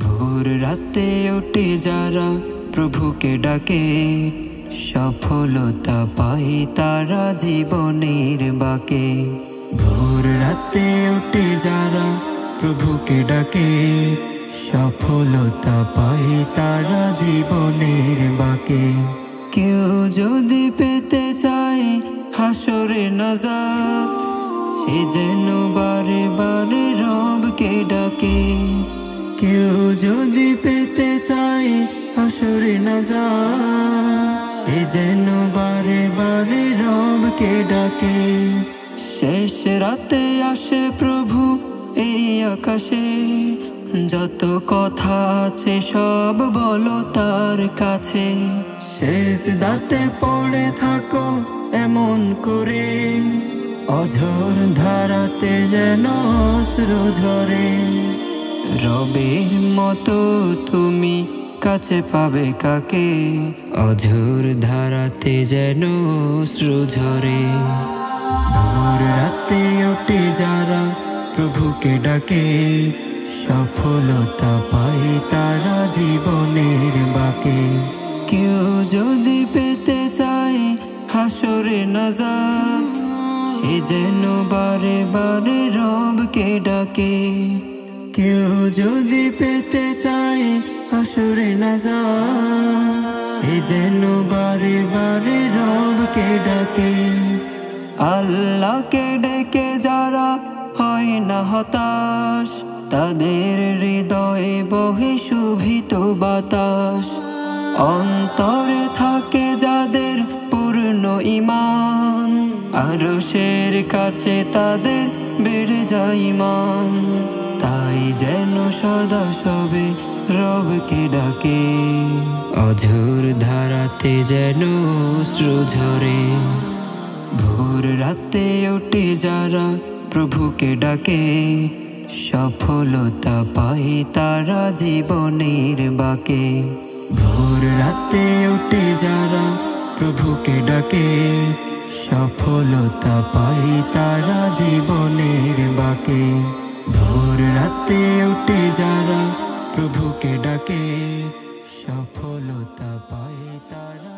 ভোর রাতে উঠে যারা প্রভুকে ডাকে, সফলতা পাই তারা জীবনের বাকে। ভোর রাতে উঠে যারা প্রভুকে ডাকে, সফলতা পাই তারা জীবনের বাকে। কেউ যদি পেতে চায় হাসরে নাজাত, সে যেন বারে বারে রবকে ডাকে। কেউ যদি পেতে চায় হাসরে নাজাত, সে যেন বারে বারে রবকে ডাকে। শেষ রাতে আসে প্রভু এই আকাশে, যত কথা আছে সব বলো তার কাছে। শেষ দাতে পড়ে থাকো এমন করে, অঝোর ধারাতে যেন অশ্রু ঝরে। রবের মতো তুমি কাছে পাবে কাকে, অঝোর ধারাতে যেন অশ্রু ঝরে। ভোর রাতে ওঠে যারা প্রভুকে ডাকে, সফলতা পায় তারা জীবনের বাকে। কেউ যদি পেতে চায় হাসরে নাজাত, সে যেন বারে বারে রবকে ডাকে। কেউ যদি পেতে চায় হাসরে নাজাত, সে যেন বারে বারে রবকে ডাকে। আল্লাহকে ডেকে যারা হয় না হতাশ, তাদের হৃদয়ে বহে শুভিত বাতাস। অন্তরে থাকে যাদের পূর্ণ ঈমান, আরশের কাছে তাদের বেড়ে যায় ঈমান। তাই যেন সদা সবে রবকে ডাকে, অঝোর ধারাতে যেন অশ্রু ঝরে। ভোর রাতে ওঠে যারা প্রভুকে ডাকে, সফলতা পাই তারা জীবনের বাকে। ভোর রাতে ওঠে যারা প্রভুকে ডাকে, সফলতা পাই তারা জীবনের বাকে। ভোর রাতে ওঠে যারা প্রভুকে ডাকে, সফলতা পাই তারা।